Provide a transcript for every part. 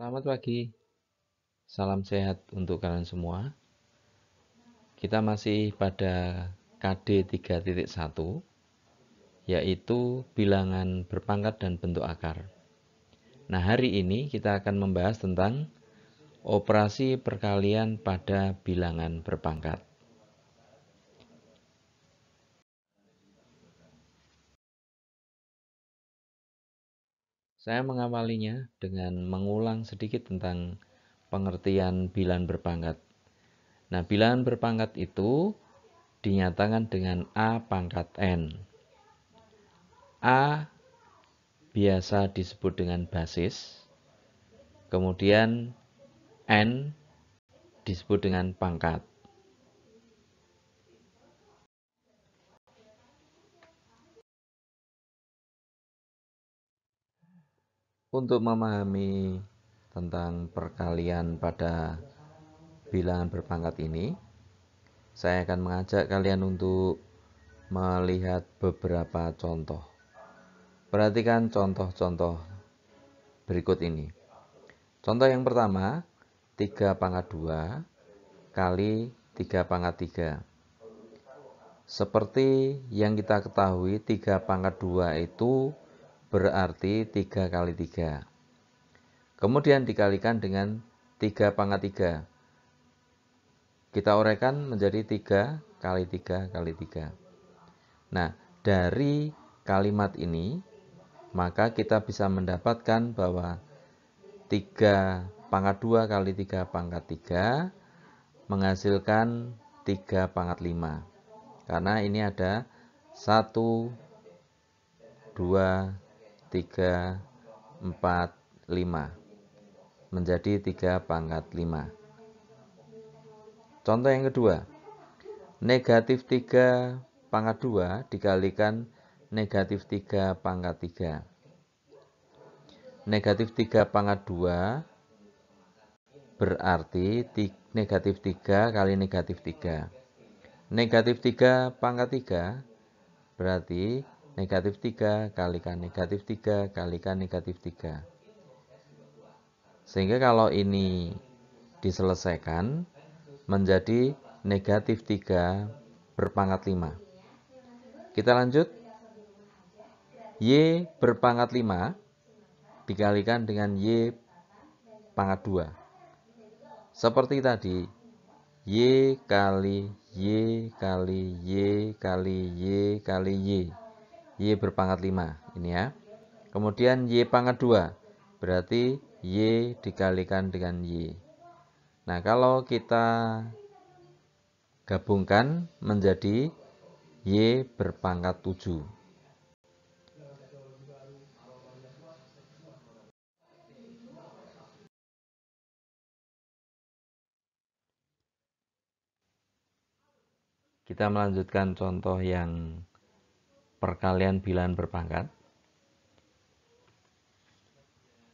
Selamat pagi, salam sehat untuk kalian semua. Kita masih pada KD 3.1, yaitu bilangan berpangkat dan bentuk akar. Nah, hari ini kita akan membahas tentang operasi perkalian pada bilangan berpangkat. Saya mengawalinya dengan mengulang sedikit tentang pengertian bilangan berpangkat. Nah, bilangan berpangkat itu dinyatakan dengan A pangkat N. A biasa disebut dengan basis, kemudian N disebut dengan pangkat. Untuk memahami tentang perkalian pada bilangan berpangkat ini, saya akan mengajak kalian untuk melihat beberapa contoh. Perhatikan contoh-contoh berikut ini. Contoh yang pertama, 3 pangkat 2 kali 3 pangkat 3. Seperti yang kita ketahui, 3 pangkat 2 itu berarti 3 kali 3. Kemudian dikalikan dengan 3 pangkat 3. Kita uraikan menjadi 3 kali 3 kali 3. Nah, dari kalimat ini, maka kita bisa mendapatkan bahwa 3 pangkat 2 kali 3 pangkat 3 menghasilkan 3 pangkat 5. Karena ini ada 1, 2, 3, 4, 5. Menjadi 3 pangkat 5. Contoh yang kedua, negatif 3 pangkat 2 dikalikan negatif 3 pangkat 3. Negatif 3 pangkat 2 berarti negatif 3 kali negatif 3. Negatif 3 pangkat 3 berarti negatif 3 kalikan negatif 3 kalikan negatif 3. Sehingga kalau ini diselesaikan menjadi negatif 3 berpangkat 5. Kita lanjut. Y berpangkat 5 dikalikan dengan Y pangkat 2. Seperti tadi, Y kali Y kali Y kali Y kali Y. Y berpangkat 5. Ini ya. Kemudian Y pangkat 2. Berarti Y dikalikan dengan Y. Nah, kalau kita gabungkan menjadi Y berpangkat 7. Kita melanjutkan contoh yang perkalian bilangan berpangkat.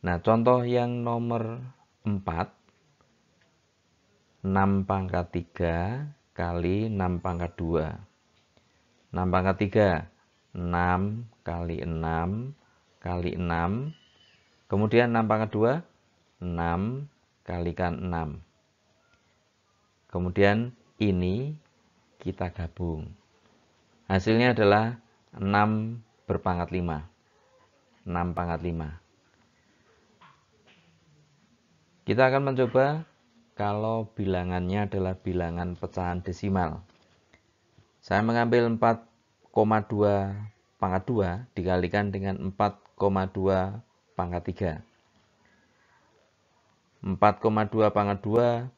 Nah, contoh yang nomor 4, 6 pangkat 3 kali 6 pangkat 2. 6 pangkat 3, 6 kali 6 kali 6. Kemudian 6 pangkat 2, 6 kalikan 6. Kemudian ini kita gabung. Hasilnya adalah 6 berpangkat 5. 6 pangkat 5. Kita akan mencoba kalau bilangannya adalah bilangan pecahan desimal. Saya mengambil 4,2 pangkat 2 dikalikan dengan 4,2 pangkat 3. 4,2 pangkat 2,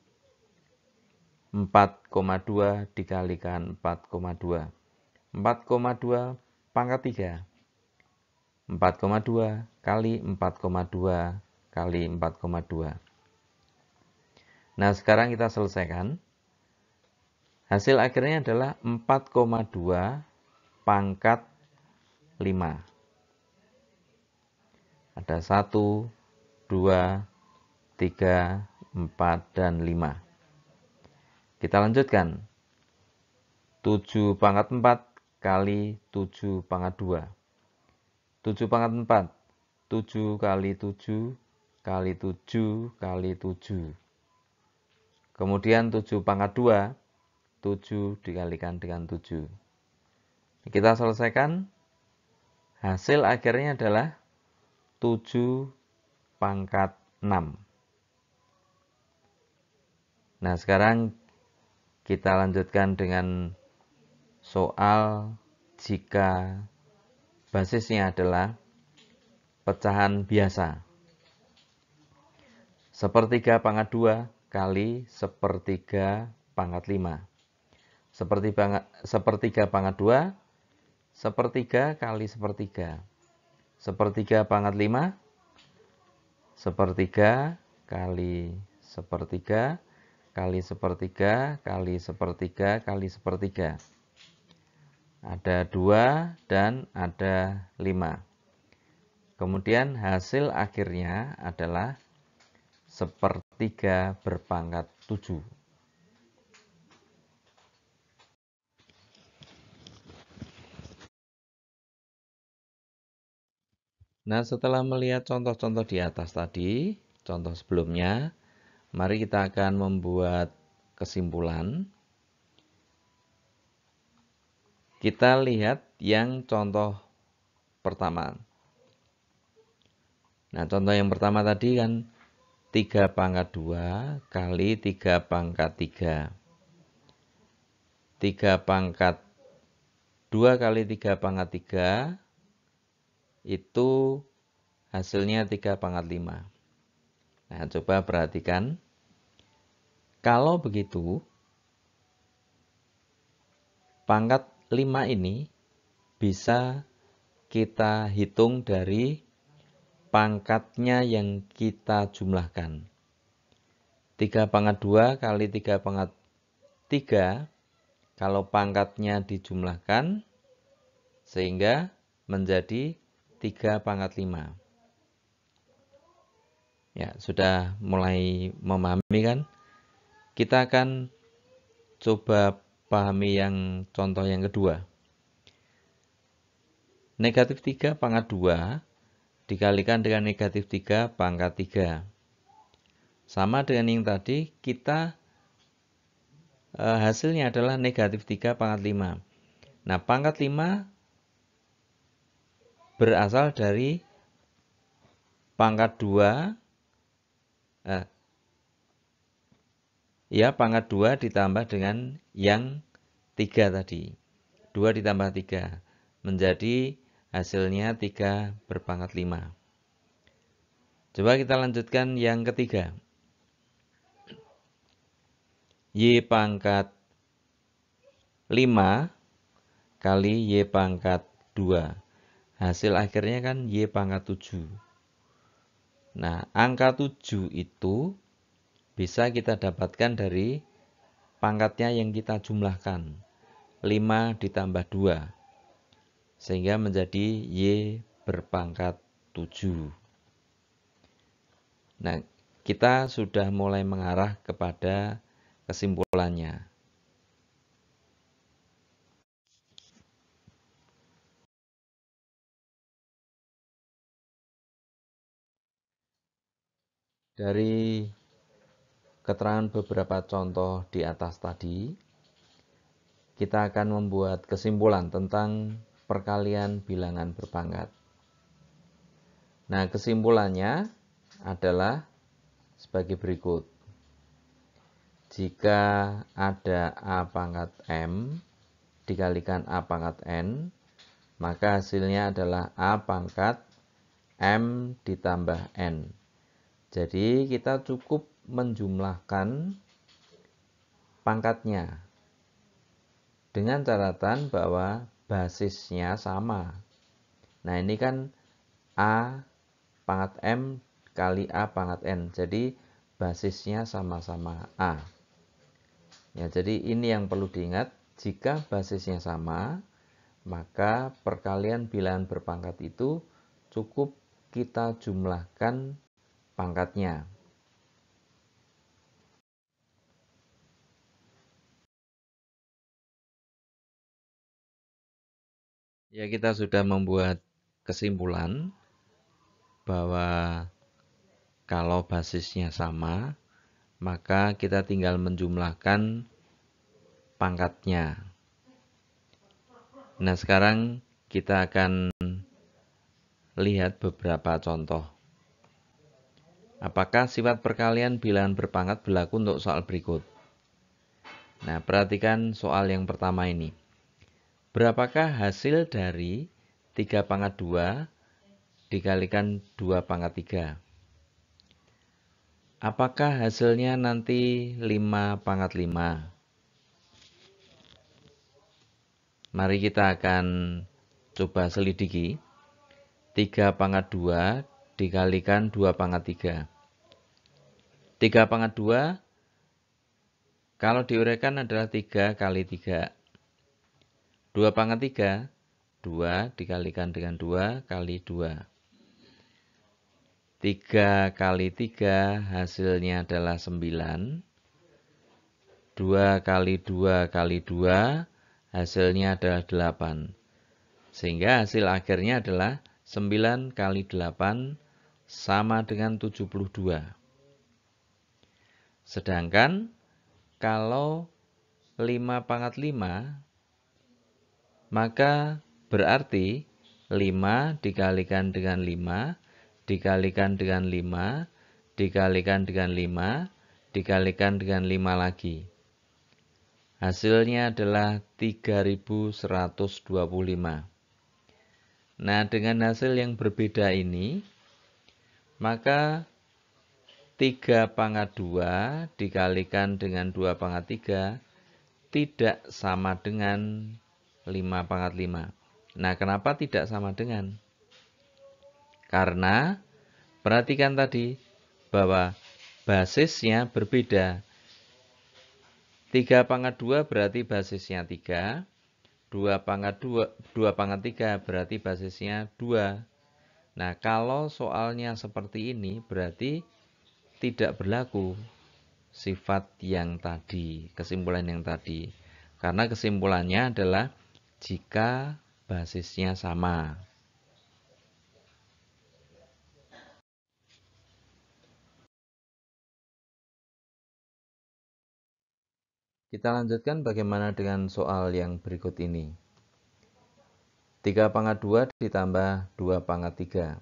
4,2 dikalikan 4,2. 4,2 pangkat 3. 4,2 kali 4,2 kali 4,2. Nah, sekarang kita selesaikan. Hasil akhirnya adalah 4,2 pangkat 5. Ada 1, 2, 3, 4, dan 5. Kita lanjutkan. 7 pangkat 4 kali 7 pangkat 2. 7 pangkat 4. 7 kali 7 kali 7 kali 7. Kemudian 7 pangkat 2, 7 dikalikan dengan 7. Kita selesaikan. Hasil akhirnya adalah 7 pangkat 6. Nah, sekarang kita lanjutkan dengan soal jika basisnya adalah pecahan biasa. Sepertiga pangkat 2 kali sepertiga pangkat 5. Sepertiga pangkat 2, sepertiga kali sepertiga. Sepertiga pangkat 5, sepertiga kali sepertiga kali sepertiga kali sepertiga kali sepertiga. Ada 2 dan ada 5. Kemudian hasil akhirnya adalah sepertiga berpangkat 7. Nah, setelah melihat contoh-contoh di atas tadi, contoh sebelumnya, mari kita akan membuat kesimpulan. Kita lihat yang contoh pertama. Nah, contoh yang pertama tadi kan 3 pangkat 2 kali 3 pangkat 3. 3 pangkat 2 kali 3 pangkat 3 itu hasilnya 3 pangkat 5. Nah, coba perhatikan. Kalau begitu, pangkat 5 ini bisa kita hitung dari pangkatnya yang kita jumlahkan. 3 pangkat 2 kali 3 pangkat 3, kalau pangkatnya dijumlahkan, sehingga menjadi 3 pangkat 5. Ya, sudah mulai memahami kan? Kita akan coba pahami yang contoh yang kedua. Negatif 3 pangkat 2 dikalikan dengan negatif 3 pangkat 3. Sama dengan yang tadi, kita hasilnya adalah negatif 3 pangkat 5. Nah, pangkat 5 berasal dari pangkat 2, pangkat 2 ditambah dengan yang 3 tadi. 2 ditambah 3 menjadi hasilnya 3 berpangkat 5. Coba kita lanjutkan yang ketiga. Y pangkat 5 kali Y pangkat 2. Hasil akhirnya kan Y pangkat 7. Nah, angka 7 itu bisa kita dapatkan dari pangkatnya yang kita jumlahkan. 5 ditambah 2. Sehingga menjadi Y berpangkat 7. Nah, kita sudah mulai mengarah kepada kesimpulannya. Dari keterangan beberapa contoh di atas tadi, kita akan membuat kesimpulan tentang perkalian bilangan berpangkat. Nah, kesimpulannya adalah sebagai berikut. Jika ada A pangkat M dikalikan A pangkat N, maka hasilnya adalah A pangkat M ditambah N. Jadi kita cukup menjumlahkan pangkatnya dengan catatan bahwa basisnya sama. Nah, ini kan A pangkat M kali A pangkat N. Jadi basisnya sama-sama A. Ya, jadi ini yang perlu diingat. Jika basisnya sama, maka perkalian bilangan berpangkat itu cukup kita jumlahkan pangkatnya. Ya, kita sudah membuat kesimpulan bahwa Kalau basisnya sama, maka kita tinggal menjumlahkan pangkatnya. Nah, sekarang kita akan lihat beberapa contoh. Apakah sifat perkalian bilangan berpangkat berlaku untuk soal berikut? Nah, perhatikan soal yang pertama ini. Berapakah hasil dari 3 pangkat 2 dikalikan 2 pangkat 3? Apakah hasilnya nanti 5 pangkat 5? Mari kita akan coba selidiki. 3 pangkat 2 dikalikan 2 pangkat 3. 3 pangkat 2 kalau diuraikan adalah 3 kali 3. 2 pangkat 3, 2 dikalikan dengan 2 kali 2. 3 kali 3 hasilnya adalah 9. 2 kali 2 kali 2 hasilnya adalah 8. Sehingga hasil akhirnya adalah 9 kali 8 sama dengan 72. Sedangkan kalau 5 pangkat 5, maka berarti 5 dikalikan dengan 5 dikalikan dengan 5, dikalikan dengan 5, dikalikan dengan 5 lagi. Hasilnya adalah 3125. Nah, dengan hasil yang berbeda ini, maka 3 pangkat 2 dikalikan dengan 2 pangkat 3 tidak sama dengan 5 pangkat 5. Nah, kenapa tidak sama dengan? Karena perhatikan tadi bahwa basisnya berbeda. 3 pangkat 2 berarti basisnya 3. 2 pangkat 3 berarti basisnya 2. Nah, kalau soalnya seperti ini berarti tidak berlaku sifat yang tadi, kesimpulan yang tadi. Karena kesimpulannya adalah jika basisnya sama. Kita lanjutkan bagaimana dengan soal yang berikut ini. 3 pangkat 2 ditambah 2 pangkat 3.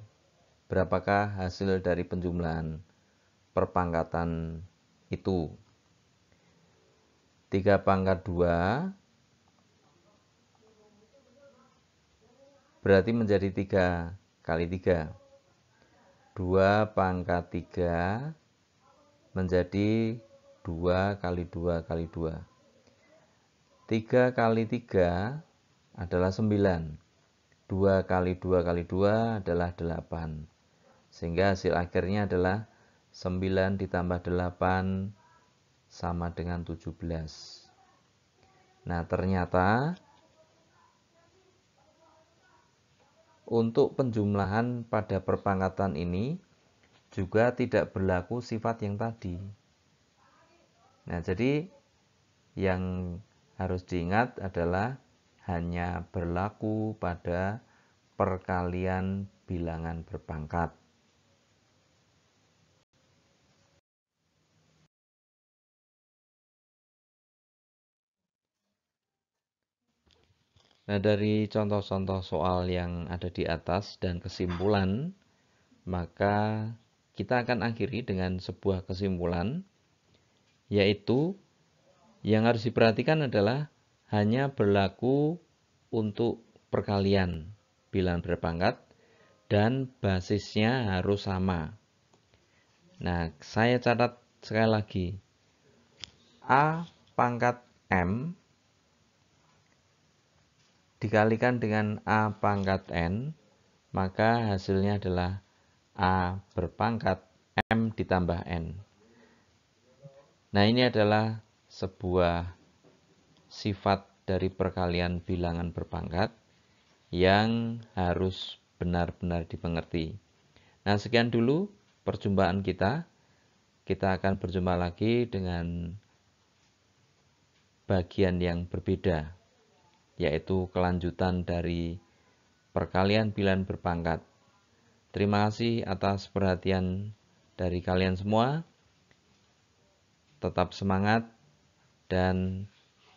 Berapakah hasil dari penjumlahan perpangkatan itu? 3 pangkat 2 berarti menjadi 3 kali 3. 2 pangkat 3 menjadi 2 kali 2 kali 2. 3 kali 3 adalah 9. 2 kali 2 kali 2 adalah 8. Sehingga hasil akhirnya adalah 9 ditambah 8 sama dengan 17. Nah, ternyata untuk penjumlahan pada perpangkatan ini juga tidak berlaku sifat yang tadi. Nah, jadi yang harus diingat adalah hanya berlaku pada perkalian bilangan berpangkat. Nah, dari contoh-contoh soal yang ada di atas dan kesimpulan, maka kita akan akhiri dengan sebuah kesimpulan, yaitu yang harus diperhatikan adalah hanya berlaku untuk perkalian bilangan berpangkat dan basisnya harus sama. Nah, saya catat sekali lagi. A pangkat M dikalikan dengan A pangkat N, maka hasilnya adalah A berpangkat M ditambah N. Nah, ini adalah sebuah sifat dari perkalian bilangan berpangkat yang harus benar-benar dimengerti. Nah, sekian dulu perjumpaan kita. Kita akan berjumpa lagi dengan bagian yang berbeda, yaitu kelanjutan dari perkalian bilangan berpangkat. Terima kasih atas perhatian dari kalian semua. Tetap semangat dan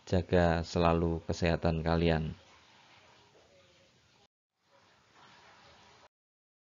jaga selalu kesehatan kalian.